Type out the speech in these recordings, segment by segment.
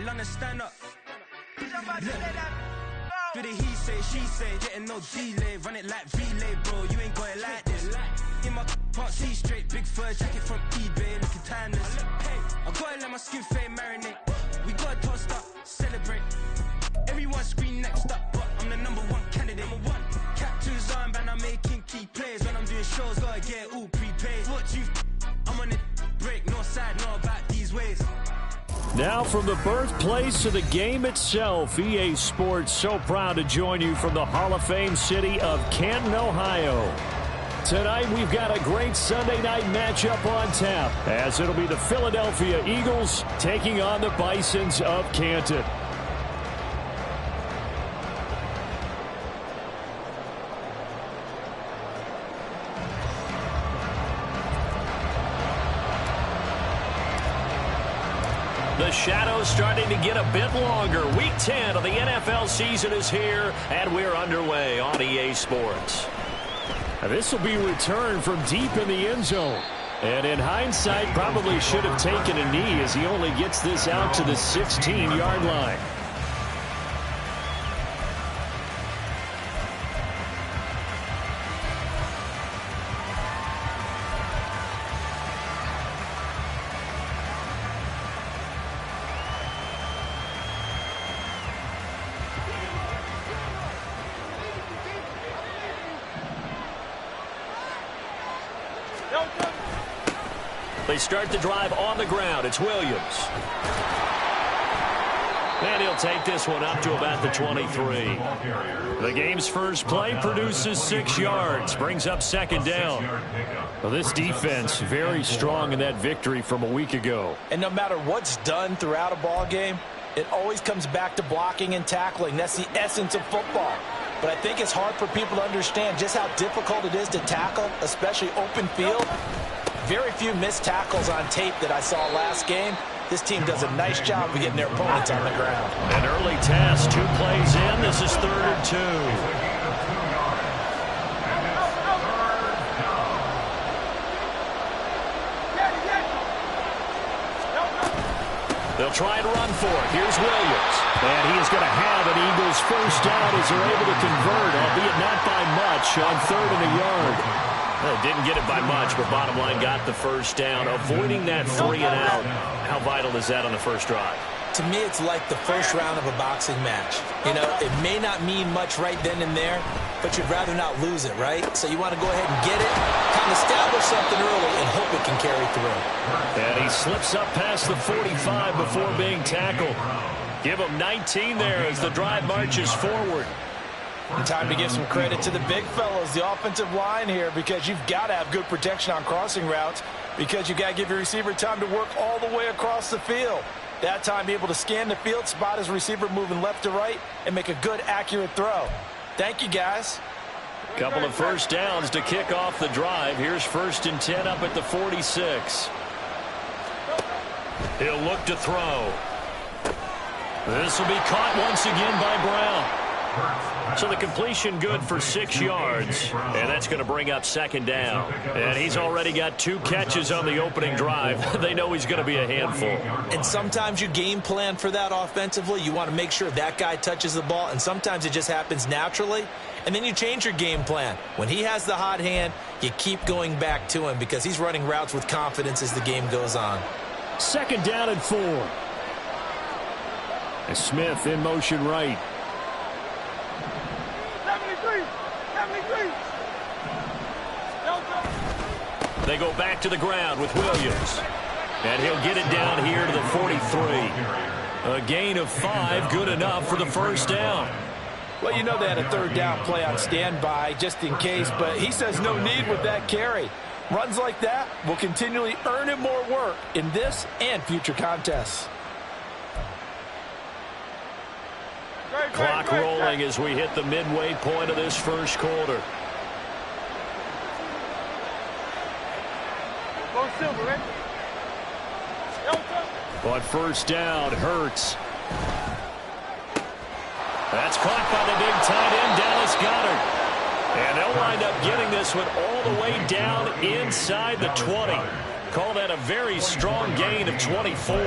London, stand up. Look. Do the he say, she say, getting no delay. Run it like relay, bro, you ain't got it like this. In my can't see straight, big fur jacket from eBay, looking timeless. I gotta let my skin fade marinate. We gotta toast up, celebrate. Everyone scream next up, but I'm the #1 candidate. Captain's armband, I'm making key plays. When I'm doing shows, gotta get all prepaid. What you I'm on it, break, no side, know about these ways. Now from the birthplace of the game itself, EA Sports so proud to join you from the Hall of Fame city of Canton, Ohio. Tonight we've got a great Sunday night matchup on tap, as it'll be the Philadelphia Eagles taking on the Bisons of Canton. The shadow's starting to get a bit longer. Week 10 of the NFL season is here, and we're underway on EA Sports. This will be returned from deep in the end zone. And in hindsight, probably should have taken a knee as he only gets this out to the 16-yard line. They start the drive on the ground. It's Williams. And he'll take this one up to about the 23. The game's first play produces 6 yards, brings up second down. Well, this defense very strong in that victory from a week ago. And no matter what's done throughout a ball game, it always comes back to blocking and tackling. That's the essence of football. But I think it's hard for people to understand just how difficult it is to tackle, especially open field. Very few missed tackles on tape that I saw last game. This team does a nice job of getting their opponents on the ground. An early test, 2 plays in. This is 3rd and 2. They'll try and run for it. Here's Williams. And he is going to have an Eagles first down as they're able to convert, albeit not by much, on 3rd and a yard. Well, didn't get it by much, but bottom line got the first down. Avoiding that 3 and out, how vital is that on the first drive? To me, it's like the first round of a boxing match. You know, it may not mean much right then and there, but you'd rather not lose it, right? So you want to go ahead and get it, kind of establish something early, and hope it can carry through. And he slips up past the 45 before being tackled. Give him 19 there as the drive marches forward. And time to give some credit to the big fellas, the offensive line here, because you've got to have good protection on crossing routes, because you've got to give your receiver time to work all the way across the field. That time, be able to scan the field, spot his receiver moving left to right, and make a good, accurate throw. Thank you, guys. Couple of first downs to kick off the drive. Here's 1st and 10 up at the 46. He'll look to throw. This will be caught once again by Brown. So the completion good for 6 yards, and that's going to bring up 2nd down. And he's already got 2 catches on the opening drive. They know he's going to be a handful. And sometimes you game plan for that offensively. You want to make sure that guy touches the ball, and sometimes it just happens naturally. And then you change your game plan. When he has the hot hand, you keep going back to him because he's running routes with confidence as the game goes on. 2nd down and 4. And Smith in motion right. They go back to the ground with Williams. And he'll get it down here to the 43. A gain of 5, good enough for the first down. Well, you know they had a 3rd down play on standby just in case, but he says no need with that carry. Runs like that will continually earn him more work in this and future contests. Clock rolling as we hit the midway point of this first quarter. On first down, Hurts. That's caught by the big tight end, Dallas Goedert. And they'll wind up getting this one all the way down inside the 20. Call that a very strong gain of 24.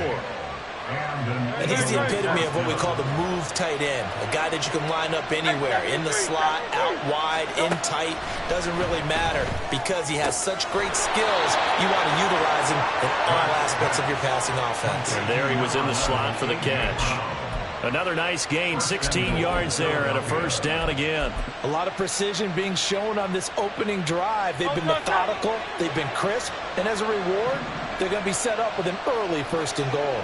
And he's the epitome of what we call the move tight end, a guy that you can line up anywhere, in the slot, out wide, in tight, doesn't really matter because he has such great skills. You want to utilize him in all aspects of your passing offense. And there he was in the slot for the catch. Another nice gain, 16 yards there and a first down again. A lot of precision being shown on this opening drive. They've been methodical, they've been crisp, and as a reward, they're going to be set up with an early 1st and goal.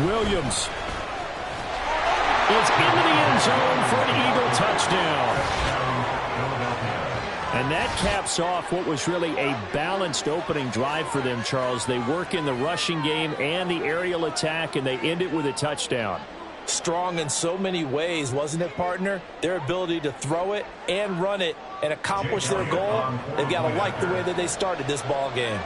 Williams is into the end zone for an Eagle touchdown. And that caps off what was really a balanced opening drive for them, Charles. They work in the rushing game and the aerial attack, and they end it with a touchdown. Strong in so many ways, wasn't it, partner? Their ability to throw it and run it and accomplish their goal, they've got to like the way that they started this ball game.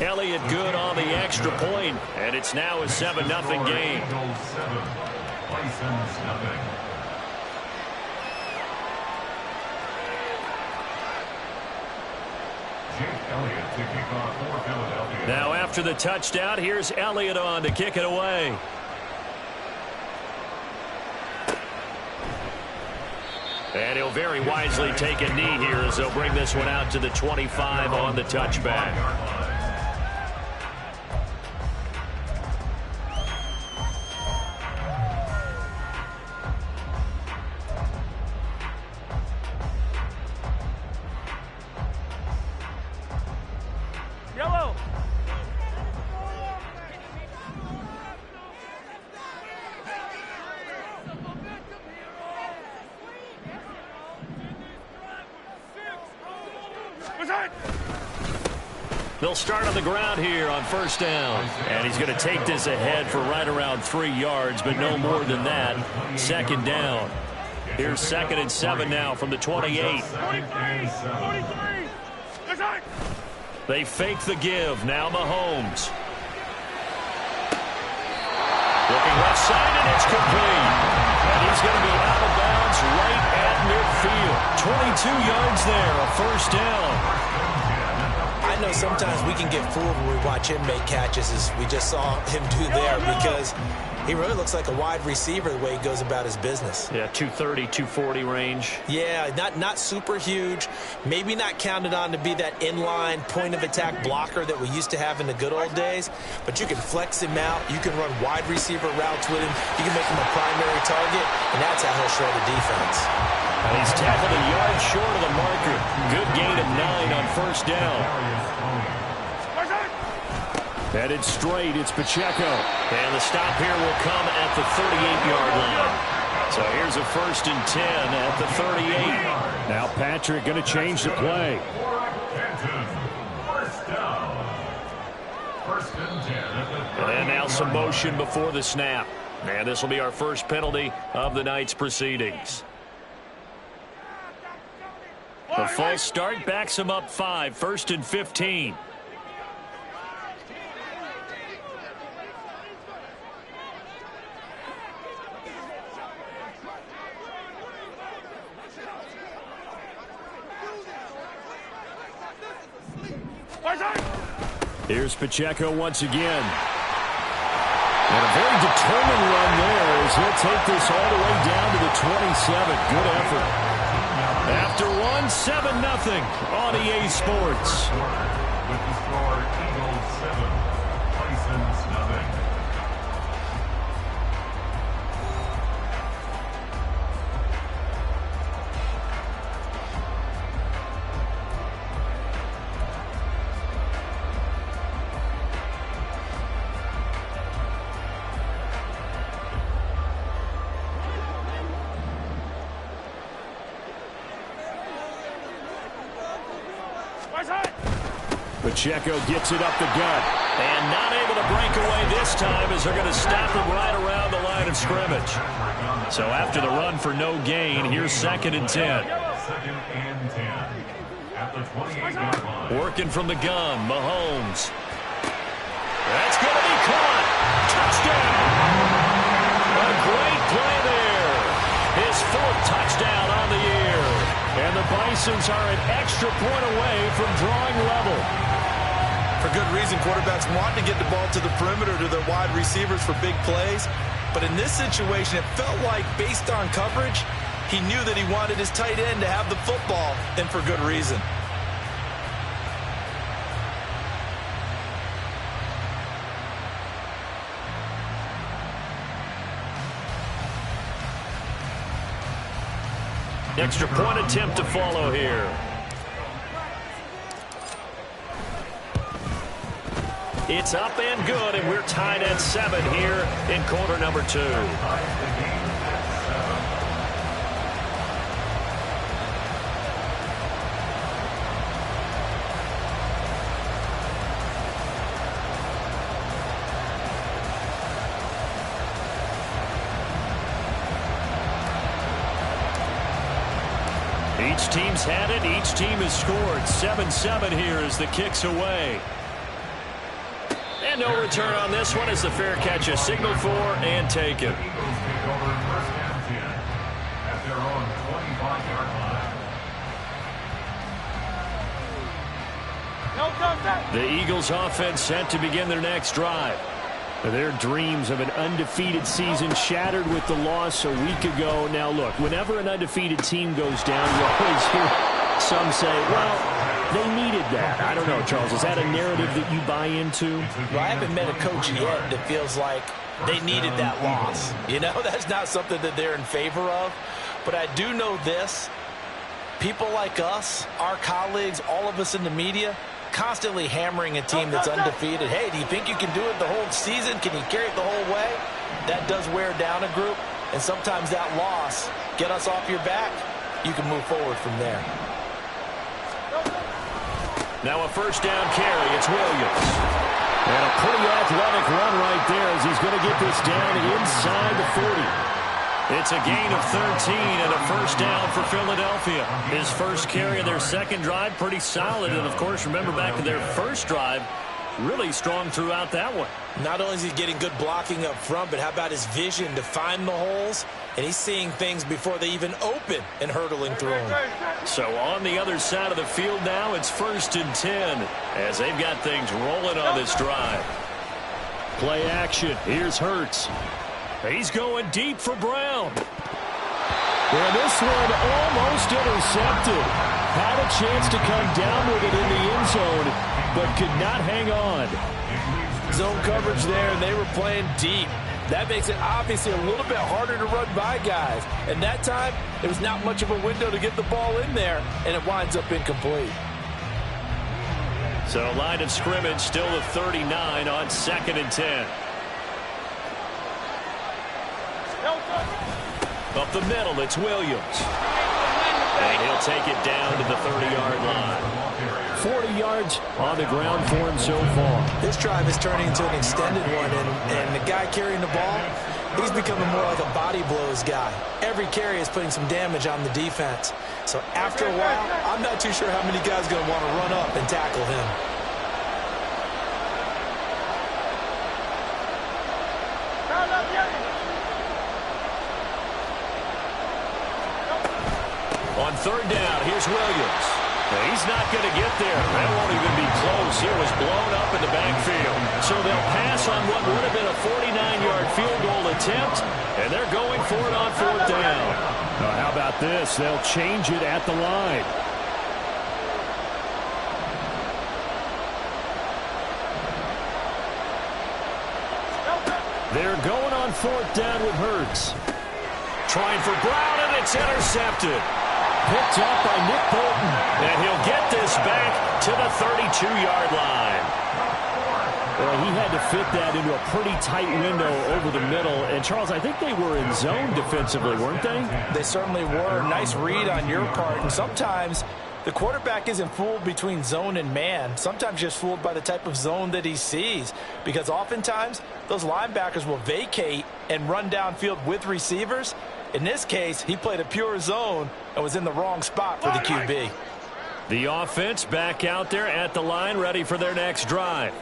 Elliott good on the extra point, and it's now a 7-0 game. Now after the touchdown, here's Elliott on to kick it away. And he'll very wisely take a knee here as they'll bring this one out to the 25 on the touchback. They'll start on the ground here on 1st down. And he's going to take this ahead for right around 3 yards, but no more than that. 2nd down. Here's 2nd and 7 now from the 28. They fake the give. Now Mahomes. Looking left side, and it's complete. And he's going to be out of bounds right at midfield. 22 yards there, a 1st down. I know sometimes we can get fooled when we watch him make catches, as we just saw him do there, because he really looks like a wide receiver the way he goes about his business. Yeah, 230, 240 range. Yeah, not super huge. Maybe not counted on to be that inline point-of-attack blocker that we used to have in the good old days, but you can flex him out. You can run wide receiver routes with him. You can make him a primary target, and that's how he'll shred a defense. And he's tackled a yard short of the marker. Good gain of 9 on 1st down. Headed straight, it's Pacheco. And the stop here will come at the 38-yard line. So here's a 1st and 10 at the 38. Now Patrick going to change the play. And now some motion before the snap. And this will be our first penalty of the night's proceedings. The false start backs him up 5, 1st and 15. Here's Pacheco once again. And a very determined run there as he'll take this all the way down to the 27. Good effort. After one, 7-0 on EA Sports. With the score, Eagles 7, Bisons nothing. Pacheco gets it up the gut. And not able to break away this time as they're going to stop him right around the line of scrimmage. So after the run for no gain, here's 2nd and 10. 2nd and 10 at the 28-yard line. Working from the gun, Mahomes. That's going to be caught. Touchdown. A great play there. His 4th touchdown on the year. And the Bisons are an extra point away from drawing level. For good reason, quarterbacks want to get the ball to the perimeter to their wide receivers for big plays. But in this situation, it felt like, based on coverage, he knew that he wanted his tight end to have the football, and for good reason. Extra point attempt to follow here. It's up and good, and we're tied at 7 here in quarter number 2. Each team's had it. Each team has scored. 7-7 here as the kick's away. And no return on this one as the fair catch is signaled for and taken. The Eagles offense set to begin their next drive. Their dreams of an undefeated season shattered with the loss a week ago. Now, look, whenever an undefeated team goes down, you always hear some say, well, they needed that. I don't know, Charles. Is that a narrative that you buy into? Well, I haven't met a coach yet that feels like they needed that loss. You know, that's not something that they're in favor of. But I do know this. People like us, our colleagues, all of us in the media, constantly hammering a team that's undefeated. Hey, do you think you can do it the whole season? Can you carry it the whole way? That does wear down a group, and sometimes that loss, get us off your back, you can move forward from there. Now a first down carry. It's Williams. And a pretty athletic run right there as he's going to get this down inside the 40. It's a gain of 13 and a first down for Philadelphia. His first carry of their second drive, pretty solid. And, of course, remember back to their first drive, really strong throughout that one. Not only is he getting good blocking up front, but how about his vision to find the holes? And he's seeing things before they even open and hurtling through them. So on the other side of the field now, it's 1st and 10 as they've got things rolling on this drive. Play action. Here's Hurts. He's going deep for Brown. And this one almost intercepted. Had a chance to come down with it in the end zone, but could not hang on. Zone coverage there, and they were playing deep. That makes it obviously a little bit harder to run by guys. And that time, there was not much of a window to get the ball in there, and it winds up incomplete. So line of scrimmage still the 39 on 2nd and 10. Up the middle, it's Williams. And he'll take it down to the 30-yard line. 40 yards on the ground for him so far. This drive is turning into an extended one, and the guy carrying the ball, he's becoming more like a body blows guy. Every carry is putting some damage on the defense. So after a while, I'm not too sure how many guys are going to want to run up and tackle him. On 3rd down, here's Williams. He's not going to get there. That won't even be close. It was blown up in the backfield. So they'll pass on what would have been a 49-yard field goal attempt, and they're going for it on 4th down. Now, how about this? They'll change it at the line. They're going on 4th down with Hurts. Trying for Brown, and it's intercepted. Picked up by Nick Bolton. And he'll get this back to the 32-yard line. Well, he had to fit that into a pretty tight window over the middle. And, Charles, I think they were in zone defensively, weren't they? They certainly were. Nice read on your part. And sometimes the quarterback isn't fooled between zone and man. Sometimes just fooled by the type of zone that he sees. Because oftentimes those linebackers will vacate and run downfield with receivers. In this case, he played a pure zone and was in the wrong spot for the QB. The offense back out there at the line, ready for their next drive.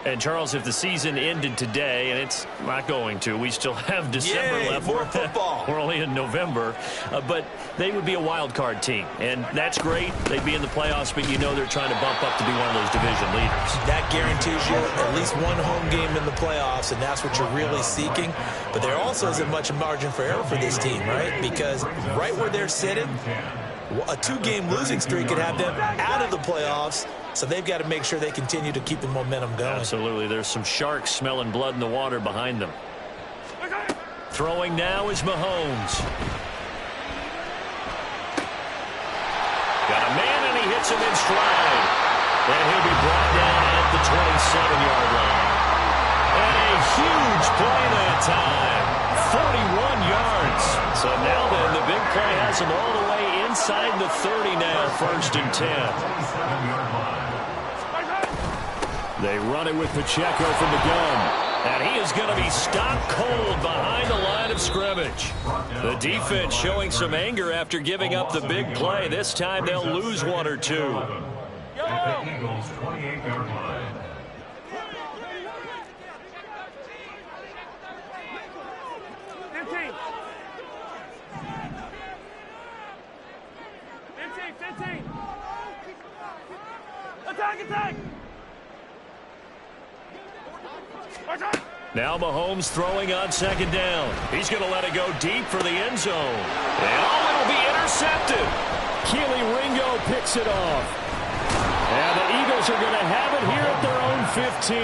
And, Charles, if the season ended today, and it's not going to, we still have December left. More football. We're only in November. But they would be a wild card team. And that's great. They'd be in the playoffs, but you know they're trying to bump up to be one of those division leaders. That guarantees you at least one home game in the playoffs, and that's what you're really seeking. But there also isn't much margin for error for this team, right? Because right where they're sitting, a 2-game losing streak could have them out of the playoffs. So they've got to make sure they continue to keep the momentum going. Absolutely. There's some sharks smelling blood in the water behind them. Throwing now is Mahomes. Got a man, and he hits him in stride. And he'll be brought down at the 27-yard line. And a huge play that time. 41 yards. So now then, the big play has him all the way inside the 30 now, 1st and 10. They run it with Pacheco from the gun. And he is going to be stopped cold behind the line of scrimmage. The defense showing some anger after giving up the big play. This time they'll lose 1 or 2. At the Eagles' 28-yard line. Attack! Now Mahomes throwing on 2nd down. He's going to let it go deep for the end zone. And it'll be intercepted. Keely Ringo picks it off. And the Eagles are going to have it here at their own 15.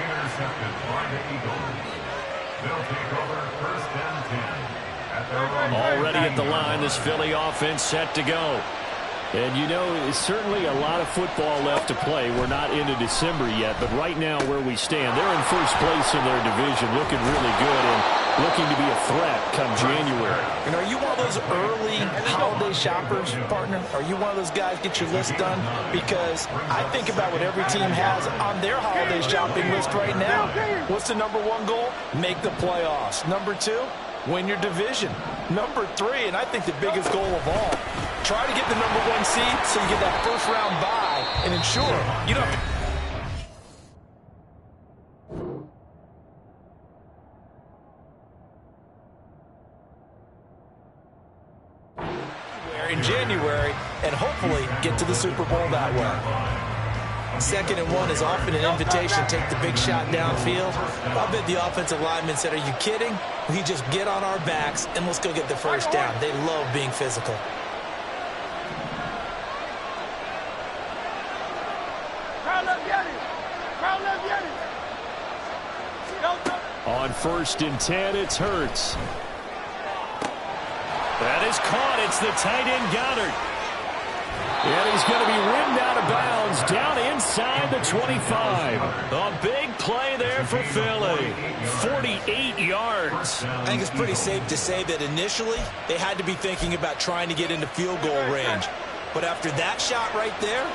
Intercepted by the Eagles. They'll take over 1st and 10. At their own Already at the line, this Philly offense set to go. And, you know, it's certainly a lot of football left to play. We're not into December yet, but right now where we stand, they're in first place in their division, looking really good and looking to be a threat come January. And are you one of those early holiday shoppers, partner? Are you one of those guys get your list done? Because I think about what every team has on their holiday shopping list right now. What's the number 1 goal? Make the playoffs. Number 2, win your division. Number 3, and I think the biggest goal of all, try to get the number 1 seed so you get that first-round bye and ensure you don't have to... in January and hopefully get to the Super Bowl that way. 2nd and 1 is often an invitation. Take the big shot downfield. I bet the offensive lineman said, are you kidding? We just get on our backs and let's go get the first down. They love being physical. On 1st and 10, it's Hurts. That is caught. It's the tight end Goddard. And he's going to be ridden out of bounds down inside the 25. A big play there for Philly. 48 yards. I think it's pretty safe to say that initially they had to be thinking about trying to get into field goal range. But after that shot right there,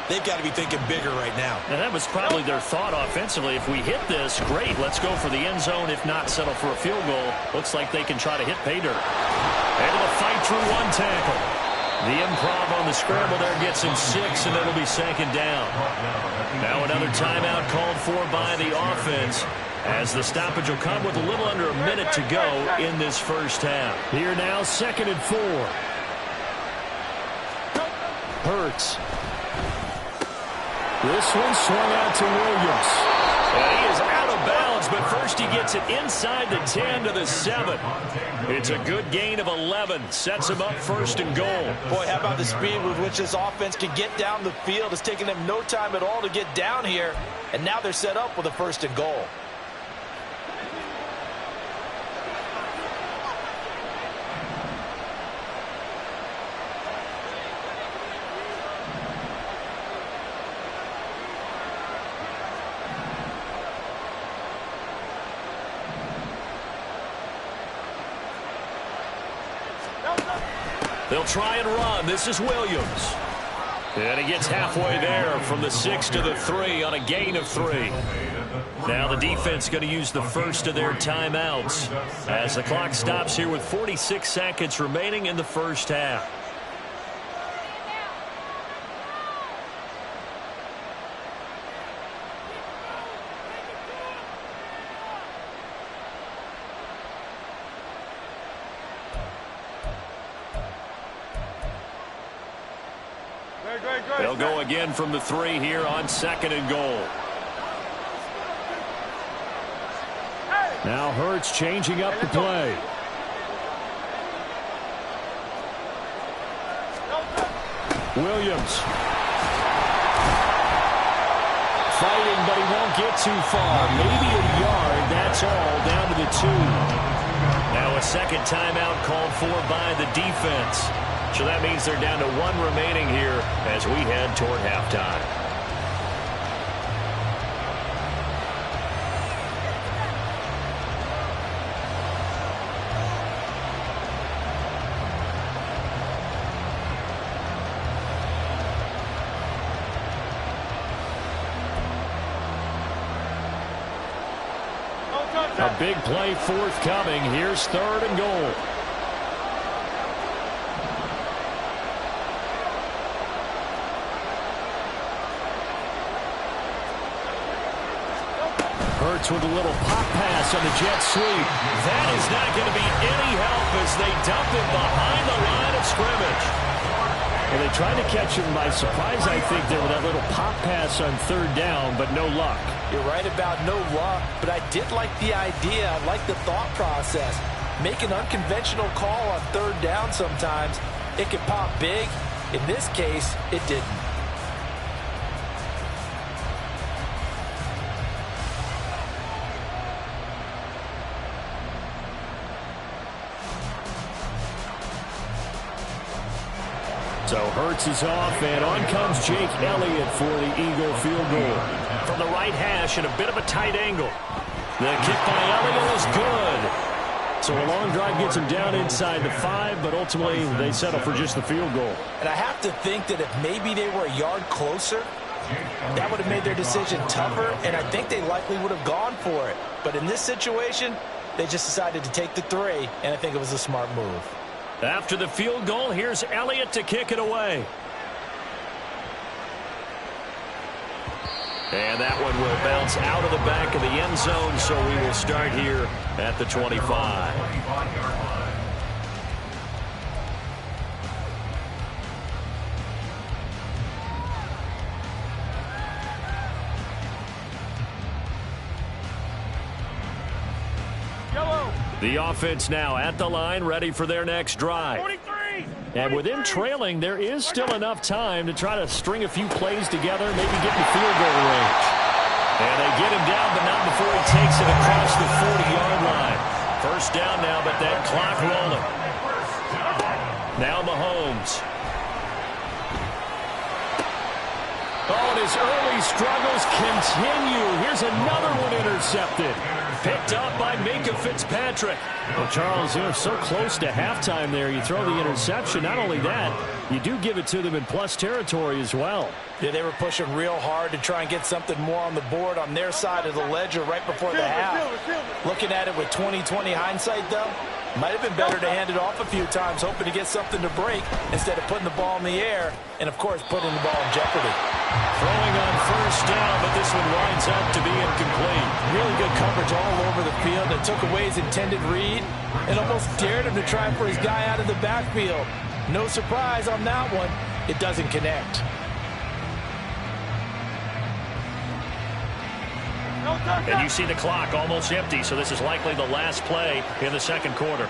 they've got to be thinking bigger right now. And that was probably their thought offensively. If we hit this, great. Let's go for the end zone. If not, settle for a field goal. Looks like they can try to hit pay dirt. Able to fight through 1 tackle. The improv on the scramble there gets him 6, and it'll be 2nd down. Now another timeout called for by the offense, as the stoppage will come with a little under a minute to go in this first half. Here now, 2nd and 4. Hurts. This one swung out to Williams. And he is out of bounds, but first he gets it inside the 10 to the 7. It's a good gain of 11. Sets him up 1st and goal. Boy, how about the speed with which this offense can get down the field? It's taken them no time at all to get down here, and now they're set up with a 1st and goal. They'll try and run. This is Williams. And he gets halfway there from the 6 to the 3 on a gain of 3. Now the defense going to use the first of their timeouts as the clock stops here with 46 seconds remaining in the first half. They'll go again from the 3 here on 2nd and goal. Now Hurts changing up the play. Williams. Fighting, but he won't get too far. Maybe a yard, that's all, down to the 2. Now a second timeout called for by the defense. So that means they're down to 1 remaining here as we head toward halftime. A big play forthcoming. Here's 3rd and goal. Hurts with a little pop pass on the jet sweep. That is not going to be any help as they dump him behind the line of scrimmage. Well, they tried to catch him by surprise, I think, there with that little pop pass on 3rd down, but no luck. You're right about no luck, but I did like the idea. I like the thought process. Make an unconventional call on 3rd down sometimes. It can pop big. In this case, it didn't. So Hurts is off, and on comes Jake Elliott for the Eagle field goal. From the right hash and a bit of a tight angle. The kick by Elliott is good. So a long drive gets him down inside the 5, but ultimately they settle for just the field goal. And I have to think that if maybe they were a yard closer, that would have made their decision tougher, and I think they likely would have gone for it. But in this situation, they just decided to take the 3, and I think it was a smart move. After the field goal, here's Elliott to kick it away. And that one will bounce out of the back of the end zone, so we will start here at the 25. The offense now at the line, ready for their next drive. 43. And with him trailing, there is still enough time to try to string a few plays together, maybe get in the field goal range. And they get him down, but not before he takes it across the 40-yard line. First down now, but that clock rolling. Now Mahomes. Oh, and his early struggles continue. Here's another one intercepted. Picked up by Minka Fitzpatrick. Well, Charles, you're so close to halftime there. You throw the interception. Not only that, you do give it to them in plus territory as well. Yeah, they were pushing real hard to try and get something more on the board on their side of the ledger right before the half. Looking at it with 20/20 hindsight, though, might have been better to hand it off a few times, hoping to get something to break instead of putting the ball in the air and, of course, putting the ball in jeopardy. Throwing on first down, but this one winds up to be incomplete. Really good coverage all over the field that took away his intended read and almost dared him to try for his guy out of the backfield. No surprise on that one. It doesn't connect. And you see the clock almost empty, so this is likely the last play in the second quarter.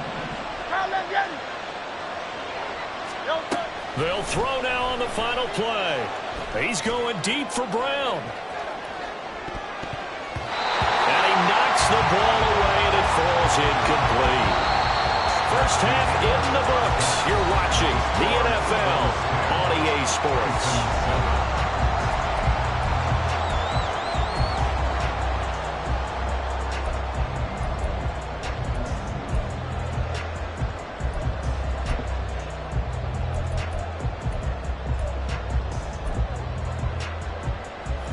They'll throw now on the final play. He's going deep for Brown. And he knocks the ball away, and it falls incomplete. First half in the books. You're watching the NFL on EA Sports.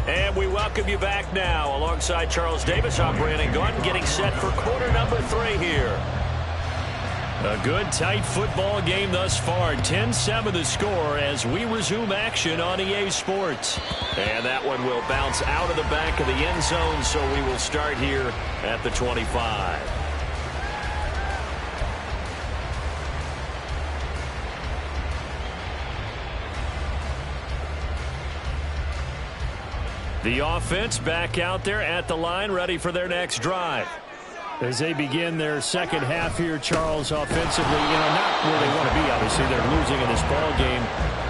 And we welcome you back now. Alongside Charles Davis, I'm Brandon Gordon, getting set for quarter number 3 here. A good, tight football game thus far. 10-7 the score as we resume action on EA Sports. And that one will bounce out of the back of the end zone, so we will start here at the 25. The offense back out there at the line, ready for their next drive. As they begin their second half here, Charles, offensively, not where they want to be, obviously. They're losing in this ball game,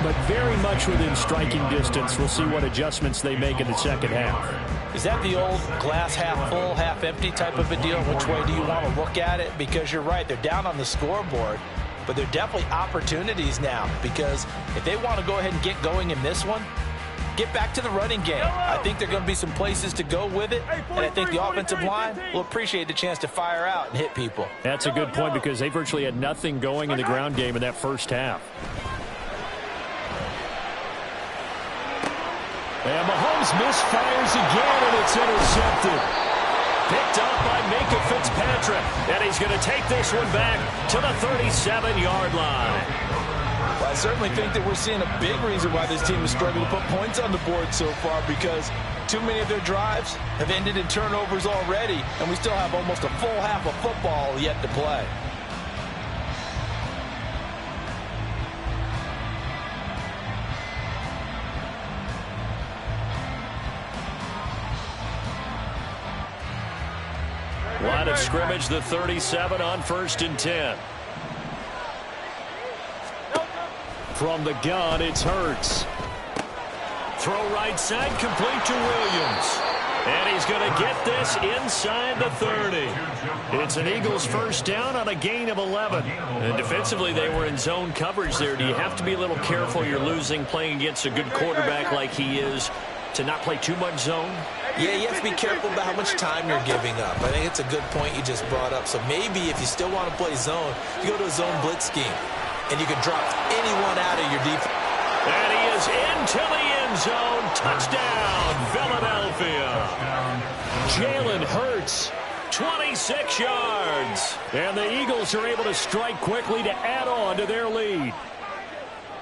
but very much within striking distance. We'll see what adjustments they make in the second half. Is that the old glass half full, half empty type of a deal? Which way do you want to look at it? Because you're right, they're down on the scoreboard, but they're definitely opportunities now, because if they want to go ahead and get going in this one, get back to the running game. I think there are going to be some places to go with it, and I think the offensive line will appreciate the chance to fire out and hit people. That's a good point, because they virtually had nothing going in the ground game in that first half. And Mahomes misfires again, and it's intercepted. Picked up by Micah Fitzpatrick, and he's going to take this one back to the 37-yard line. Well, I certainly think that we're seeing a big reason why this team is struggling to put points on the board so far, because too many of their drives have ended in turnovers already, and we still have almost a full half of football yet to play. Line of scrimmage, the 37 on 1st and 10. From the gun, it's Hurts. Throw right side, complete to Williams. And he's going to get this inside the 30. It's an Eagles first down on a gain of 11. And defensively, they were in zone coverage there. Do you have to be a little careful? You're losing playing against a good quarterback like he is to not play too much zone? Yeah, you have to be careful about how much time you're giving up. I think it's a good point you just brought up. So maybe if you still want to play zone, you go to a zone blitz scheme, and you can drop anyone out of your defense. And he is into the end zone. Touchdown, Philadelphia. Jalen Hurts, 26 yards. and the Eagles are able to strike quickly to add on to their lead.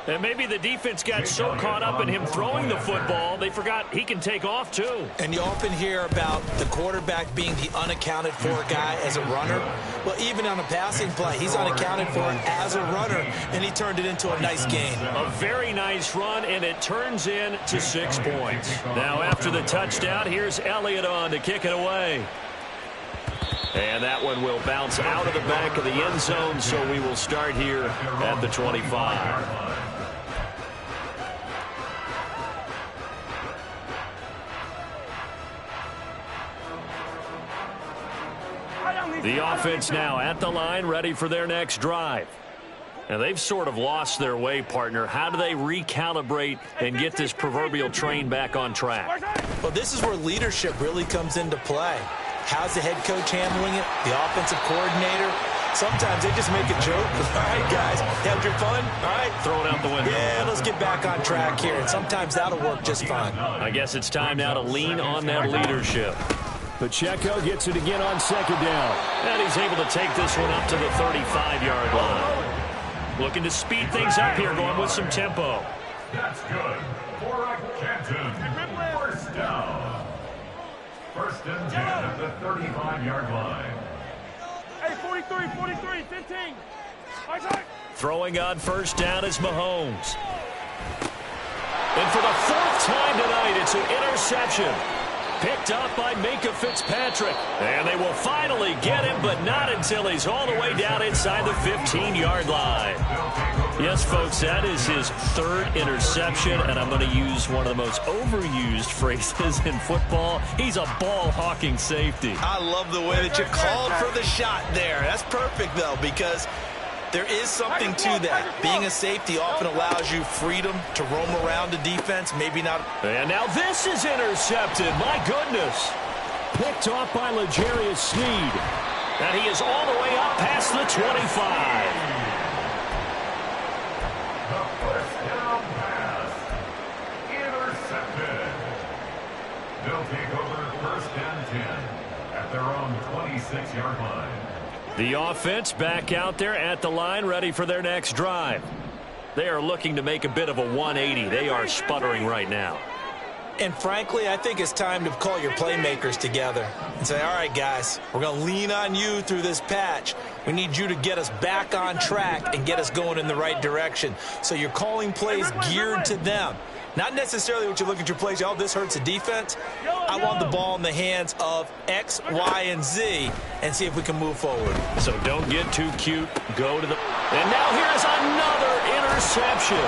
And maybe the defense got so caught up in him throwing the football, they forgot he can take off too. And you often hear about the quarterback being the unaccounted for guy as a runner. Well, even on a passing play, he's unaccounted for as a runner, and he turned it into a nice gain. A very nice run, and it turns in to 6 points. Now after the touchdown, here's Elliott on to kick it away. And that one will bounce out of the back of the end zone, so we will start here at the 25. The offense now at the line, ready for their next drive. And they've sort of lost their way, partner. How do they recalibrate and get this proverbial train back on track? Well, this is where leadership really comes into play. How's the head coach handling it? The offensive coordinator? Sometimes they just make a joke. All right, guys, had your fun? All right. Throw it out the window. Yeah, let's get back on track here. And sometimes that'll work just fine. I guess it's time now to lean on that leadership. Pacheco gets it again on second down. And he's able to take this one up to the 35-yard line. Looking to speed things up here, going with some tempo. That's good for Canton. First down. 1st and 10 at the 35-yard line. Hey, 43, 15. Throwing on first down is Mahomes. And for the 4th time tonight, it's an interception. Picked up by Micah Fitzpatrick. And they will finally get him, but not until he's all the way down inside the 15-yard line. Yes, folks, that is his 3rd interception, and I'm going to use one of the most overused phrases in football. He's a ball-hawking safety. I love the way that you called for the shot there. That's perfect, though, because there is something to that. Being a safety often allows you freedom to roam around the defense, maybe not. And now this is intercepted. My goodness. Picked off by L'Jarius Sneed. And he is all the way up past the 25. The first down pass. Intercepted. They'll take over 1st and 10 at their own 26-yard line. The offense back out there at the line, ready for their next drive. They are looking to make a bit of a 180. They are sputtering right now. And frankly, I think it's time to call your playmakers together and say, all right, guys, we're going to lean on you through this patch. We need you to get us back on track and get us going in the right direction. So you're calling plays geared to them. Not necessarily what you look at your plays, oh, this hurts the defense. I want the ball in the hands of X, Y, and Z and see if we can move forward. So don't get too cute. Go to the... And now here's another interception.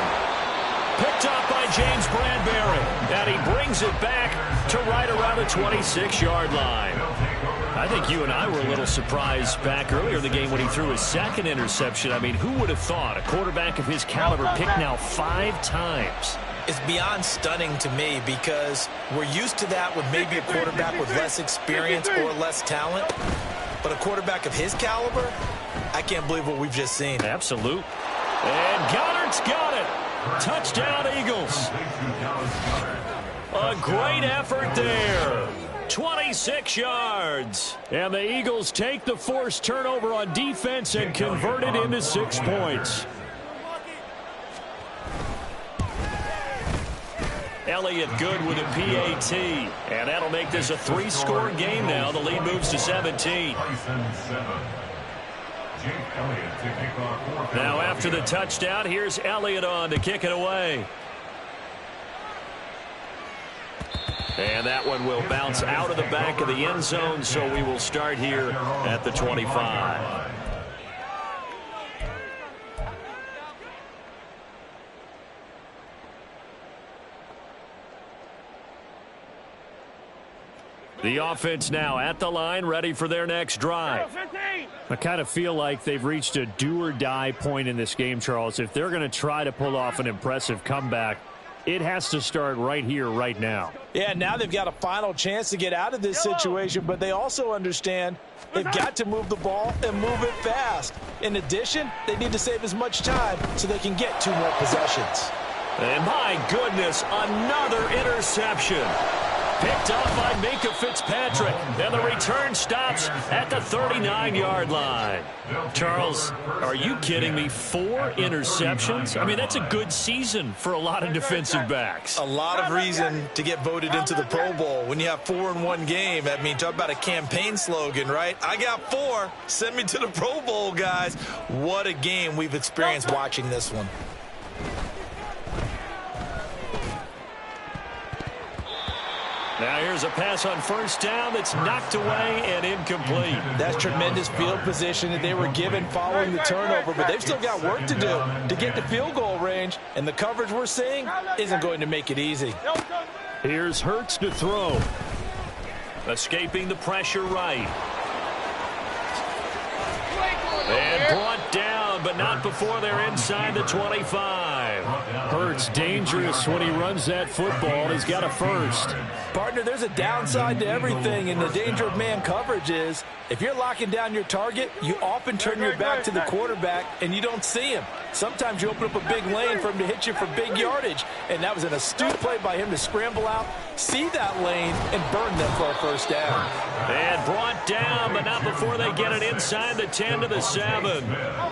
Picked up by James Bradbury. And he brings it back to right around the 26-yard line. I think you and I were a little surprised back earlier in the game when he threw his second interception. I mean, who would have thought a quarterback of his caliber picked now 5 times? It's beyond stunning to me because we're used to that with maybe a quarterback with less experience or less talent. But a quarterback of his caliber, I can't believe what we've just seen. Absolute. And Goddard's got it. Touchdown, Eagles. A great effort there. 26 yards. And the Eagles take the forced turnover on defense and convert it into 6 points. Elliott good with a PAT. And that'll make this a 3-score game now. The lead moves to 17. Now after the touchdown, here's Elliott on to kick it away. And that one will bounce out of the back of the end zone, so we will start here at the 25. The offense now at the line, ready for their next drive. I kind of feel like they've reached a do-or-die point in this game, Charles. If they're going to try to pull off an impressive comeback, it has to start right here, right now. Yeah, now they've got a final chance to get out of this situation, but they also understand they've got to move the ball and move it fast. In addition, they need to save as much time so they can get 2 more possessions. And my goodness, another interception. Picked up by Minkah Fitzpatrick. And the return stops at the 39-yard line. Charles, are you kidding me? 4 interceptions? I mean, that's a good season for a lot of defensive backs. A lot of reason to get voted into the Pro Bowl. When you have 4 in one game, I mean, talk about a campaign slogan, right? I got 4. Send me to the Pro Bowl, guys. What a game we've experienced watching this one. Now here's a pass on first down that's knocked away and incomplete. That's tremendous field position that they were given following the turnover, but they've still got work to do to get to field goal range, and the coverage we're seeing isn't going to make it easy. Here's Hurts to throw. Escaping the pressure right. And brought down, but not before they're inside the 25. Hurts dangerous when he runs that football. He's got a first. Partner, there's a downside to everything, and the danger of man coverage is if you're locking down your target, you often turn your back to the quarterback and you don't see him. Sometimes you open up a big lane for him to hit you for big yardage, and that was an astute play by him to scramble out, see that lane, and burn them for a first down. And brought down, but not before they get it inside the 10 to the 7.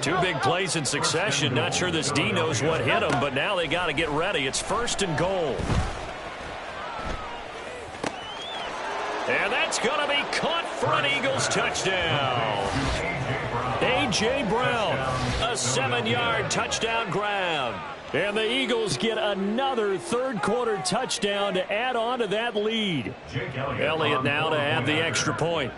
2 big plays in succession. Not sure this D knows what hit him, but now they got to get ready. It's 1st and goal. And that's going to be caught for an Eagles touchdown. A.J. Brown, a 7-yard touchdown grab. And the Eagles get another third-quarter touchdown to add on to that lead. Elliott now to add the extra point.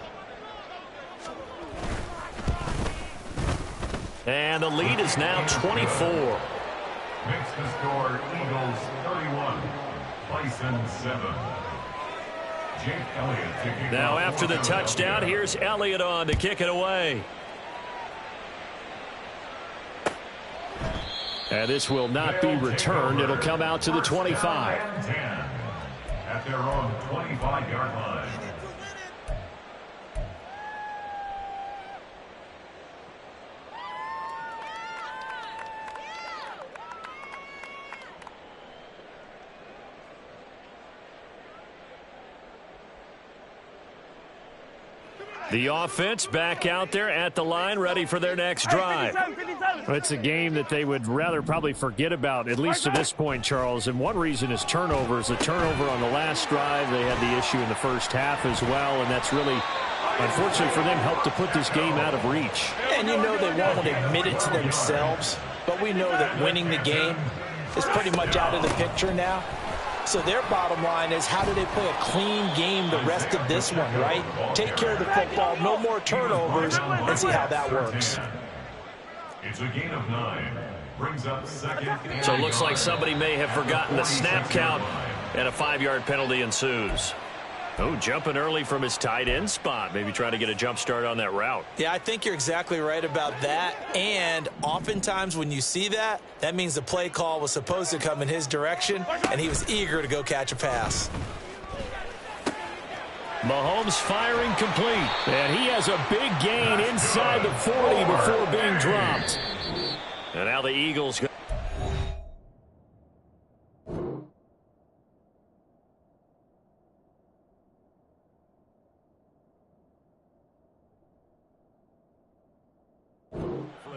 And the lead is now 24. Makes the score Eagles 31, Bison 7. Now after the touchdown, here's Elliott on to kick it away. And this will not be returned. It'll come out to the 25. At their own 25-yard line. The offense back out there at the line, ready for their next drive. It's a game that they would rather probably forget about, at least to this point, Charles. And one reason is turnovers. The turnover on the last drive, they had the issue in the first half as well, and that's really, unfortunately for them, helped to put this game out of reach. And you know they won't admit it to themselves, but we know that winning the game is pretty much out of the picture now. So their bottom line is, how do they play a clean game the rest of this one, right? Take care of the football, no more turnovers, and see how that works. It's a gain of 9. Brings up second. So it looks like somebody may have forgotten the snap count, and a 5-yard penalty ensues. Oh, jumping early from his tight end spot. Maybe trying to get a jump start on that route. Yeah, I think you're exactly right about that. And oftentimes when you see that, that means the play call was supposed to come in his direction, and he was eager to go catch a pass. Mahomes firing complete. And he has a big gain inside the 40 before being dropped. And now the Eagles go.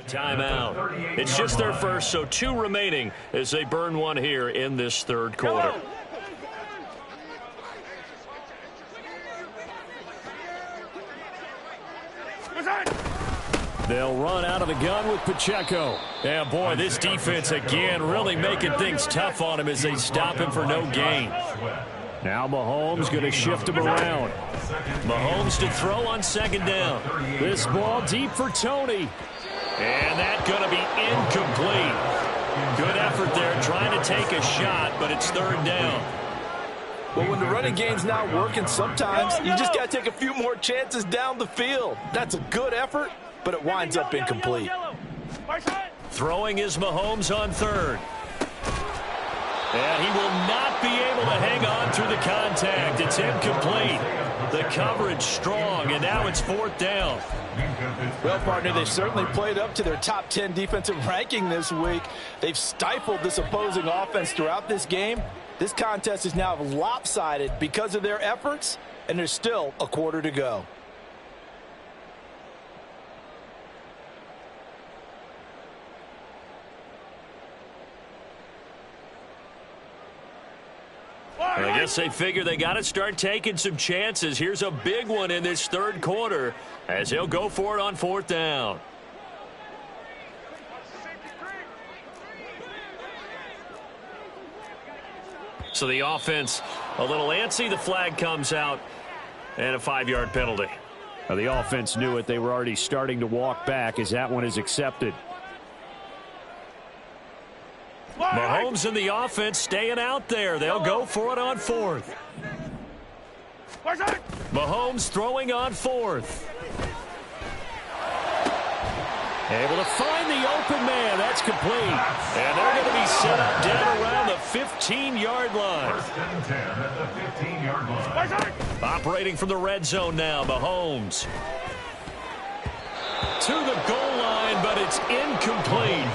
Timeout. It's just their first, so 2 remaining as they burn one here in this third quarter. They'll run out of the gun with Pacheco. Yeah, boy, this defense again really making things tough on him as they stop him for no gain. Now Mahomes going to shift him around. Mahomes to throw on second down. This ball deep for Tony. And that's going to be incomplete. Good effort there trying to take a shot, but it's third down. Well, when the running game's not working, sometimes you just got to take a few more chances down the field. That's a good effort, but it winds up incomplete. Throwing is Mahomes on third. And he will not be able to hang on through the contact. It's incomplete. The coverage strong, and now it's fourth down. Well, partner, they've certainly played up to their top 10 defensive ranking this week. They've stifled this opposing offense throughout this game. This contest is now lopsided because of their efforts, and there's still a quarter to go. I guess they figure they got to start taking some chances. Here's a big one in this third quarter as he'll go for it on fourth down. So the offense a little antsy. The flag comes out and a 5-yard penalty. Now the offense knew it. They were already starting to walk back as that one is accepted. Mahomes and the offense staying out there. They'll go for it on fourth. Mahomes throwing on fourth. Able to find the open man. That's complete. And they're going to be set up down around the 15-yard line. First and 10 at the 15-yard line. Operating from the red zone now, Mahomes. To the goal line, but it's incomplete.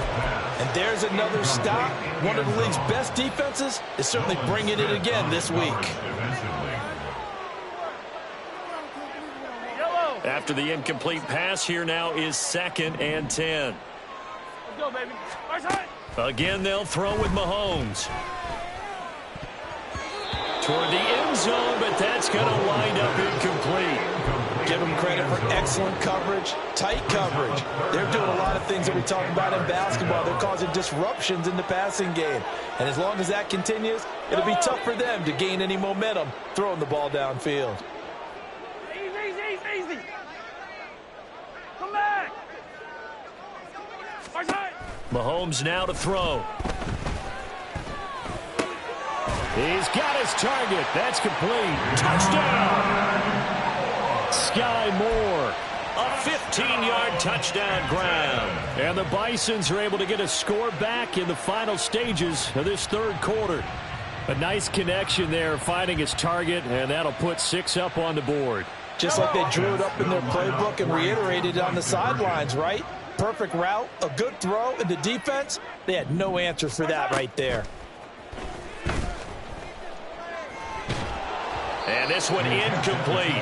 And there's another stop. One of the league's best defenses is certainly bringing it again this week. After the incomplete pass, here now is 2nd and 10. Let's go, baby. Again, they'll throw with Mahomes. Toward the end zone, but that's going to wind up incomplete. Give them credit for excellent coverage, tight coverage. They're doing a lot of things that we talk about in basketball. They're causing disruptions in the passing game. And as long as that continues, it'll be tough for them to gain any momentum throwing the ball downfield. Easy. Come back. Mahomes now to throw. He's got his target. That's complete. Touchdown. Sky Moore. A 15-yard touchdown ground. And the Bisons are able to get a score back in the final stages of this third quarter. A nice connection there, finding his target, and that'll put 6 up on the board. Just like they drew it up in their playbook and reiterated on the sidelines, right? Perfect route, a good throw, and the defense, they had no answer for that right there. And this one incomplete.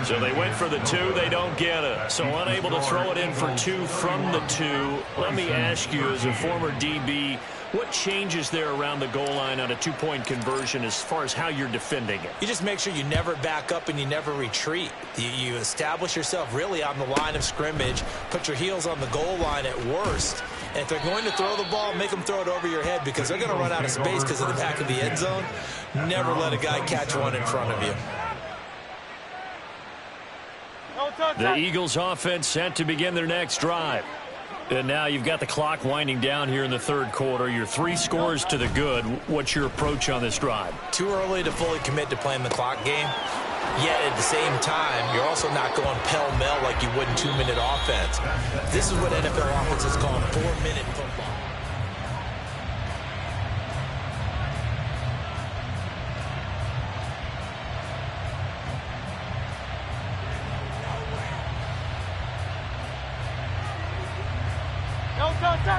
So they went for the 2. They don't get it. So unable to throw it in for 2 from the 2. Let me ask you, as a former DB, What changes there around the goal line on a two-point conversion as far as how you're defending it? You just make sure you never back up and you never retreat. You establish yourself really on the line of scrimmage, put your heels on the goal line at worst. And if they're going to throw the ball, make them throw it over your head because they're going to run out of space because of the back of the end zone. Never let a guy catch one in front of you. The Eagles offense set to begin their next drive. And now you've got the clock winding down here in the third quarter. Your 3 scores to the good. What's your approach on this drive? Too early to fully commit to playing the clock game. Yet at the same time, you're also not going pell-mell like you would in 2-minute offense. This is what NFL offenses call 4-minute football.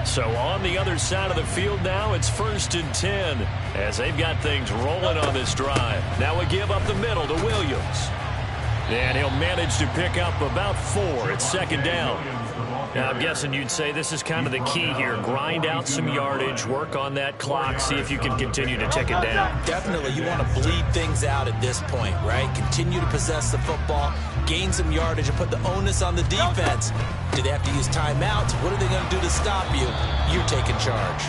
So on the other side of the field now, it's 1st and 10 as they've got things rolling on this drive. Now we give up the middle to Williams. And he'll manage to pick up about 4 at 2nd down. Now, I'm guessing you'd say this is kind of the key here. Grind out some yardage, work on that clock, see if you can continue to tick it down. Definitely, you want to bleed things out at this point, right? Continue to possess the football, gain some yardage, and put the onus on the defense. Do they have to use timeouts? What are they going to do to stop you? You're taking charge.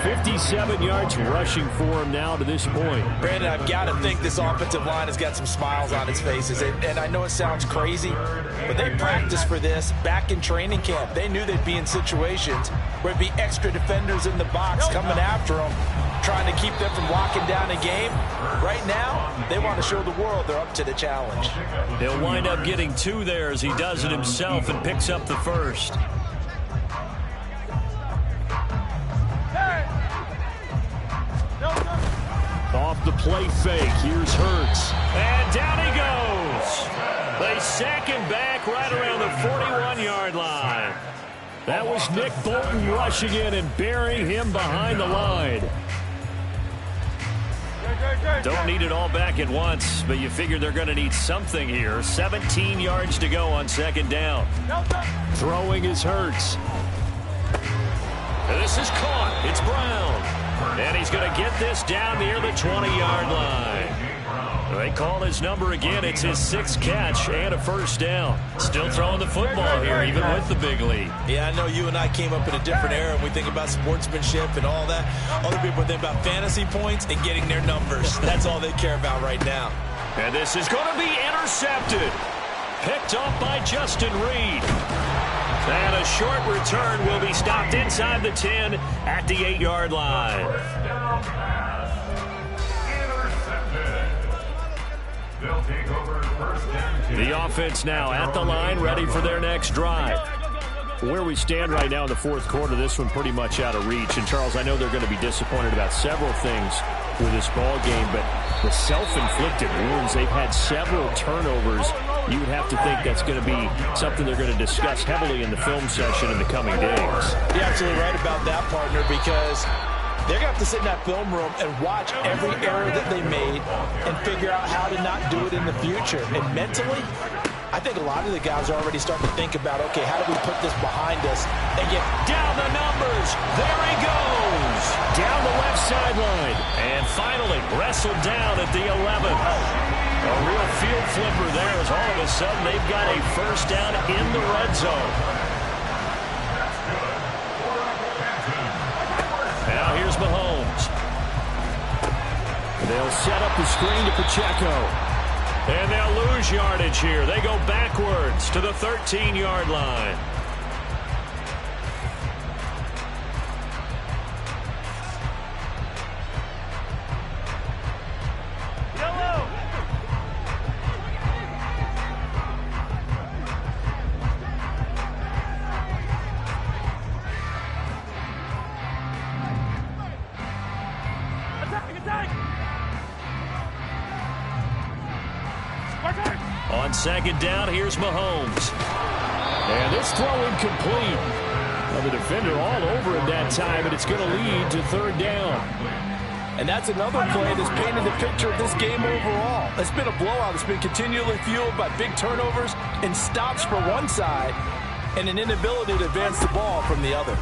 57 yards rushing for him now to this point. Brandon, I've got to think this offensive line has got some smiles on its faces. And I know it sounds crazy, but they practiced for this back in training camp. They knew they'd be in situations where there'd be extra defenders in the box coming after them, trying to keep them from locking down a game. Right now, they want to show the world they're up to the challenge. He'll wind up getting 2 there as he does it himself and picks up the first. Off the play fake, here's Hurts. And down he goes. They sack him back right around the 41-yard line. That was Nick Bolton rushing in and burying him behind the line. Don't need it all back at once, but you figure they're going to need something here. 17 yards to go on 2nd down. Throwing is Hurts. This is caught. It's Brown. And he's going to get this down near the 20-yard line. They call his number again. It's his 6th catch and a 1st down. Still throwing the football here, even with the big lead. Yeah, I know you and I came up in a different era, and we think about sportsmanship and all that. Other people think about fantasy points and getting their numbers. That's all they care about right now. And this is going to be intercepted. Picked off by Justin Reed. And a short return will be stopped inside the 10 at the 8-yard line. The offense now at the line, ready for their next drive. Where we stand right now in the 4th quarter, this one pretty much out of reach. And, Charles, I know they're going to be disappointed about several things with this ball game, but the self-inflicted wounds, they've had several turnovers. You would have to think that's going to be something they're going to discuss heavily in the film session in the coming days. You're absolutely right about that, partner, because they're going to have to sit in that film room and watch every error that they made and figure out how to not do it in the future. And mentally, I think a lot of the guys are already starting to think about, okay, how do we put this behind us and get down the numbers. There he goes. Down the left sideline. And finally wrestled down at the 11. A real field flipper there as all of a sudden they've got a 1st down in the red zone. Now here's Mahomes. They'll set up the screen to Pacheco. And they'll lose yardage here. They go backwards to the 13-yard line. On 2nd down, here's Mahomes. And this throw incomplete. Well, the defender all over him that time, and it's going to lead to 3rd down. And that's another play that's painted the picture of this game overall. It's been a blowout. It's been continually fueled by big turnovers and stops for one side and an inability to advance the ball from the other.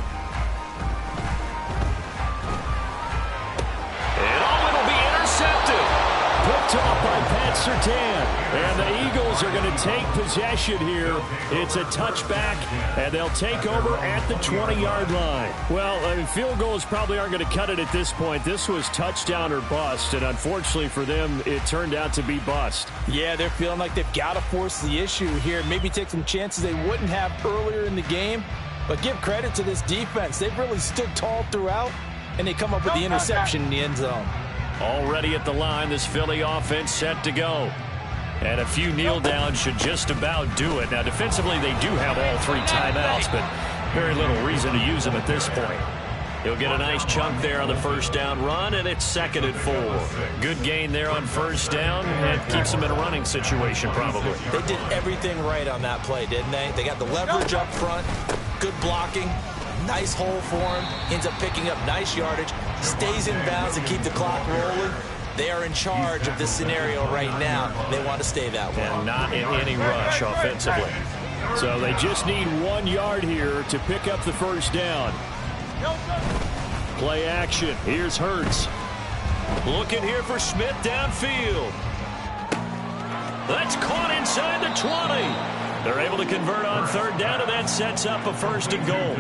picked off by Pat Surtain. And the Eagles are going to take possession here. It's a touchback, and they'll take over at the 20-yard line. Well, I mean, field goals probably aren't going to cut it at this point. This was touchdown or bust, and unfortunately for them, it turned out to be bust. Yeah, they're feeling like they've got to force the issue here. Maybe take some chances they wouldn't have earlier in the game. But give credit to this defense. They've really stood tall throughout, and they come up with the interception in the end zone. Already at the line, this Philly offense set to go. And a few kneel downs should just about do it. Now, defensively, they do have all 3 timeouts, but very little reason to use them at this point. He'll get a nice chunk there on the first down run, and it's 2nd and 4. Good gain there on first down, and keeps them in a running situation probably. They did everything right on that play, didn't they? They got the leverage up front, good blocking, nice hole for him, ends up picking up nice yardage, stays in bounds to keep the clock rolling. They are in charge of this scenario right now. They want to stay that way. And not in any rush offensively. So they just need 1 yard here to pick up the first down. Play action. Here's Hurts. Looking here for Smith downfield. That's caught inside the 20. They're able to convert on 3rd down, and that sets up a 1st and goal.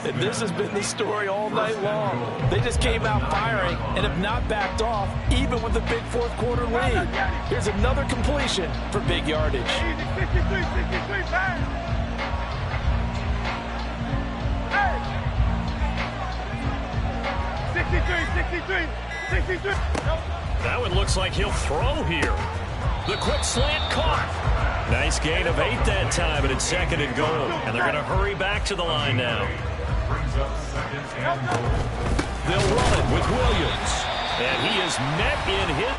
And this has been the story all night long. They just came out firing and have not backed off, even with the big 4th quarter lead. Here's another completion for big yardage. 63. That one looks like he'll throw here. The quick slant caught. Nice gain of 8 that time, and it's 2nd and goal. And they're going to hurry back to the line now. They'll run it with Williams. And he is met in hit.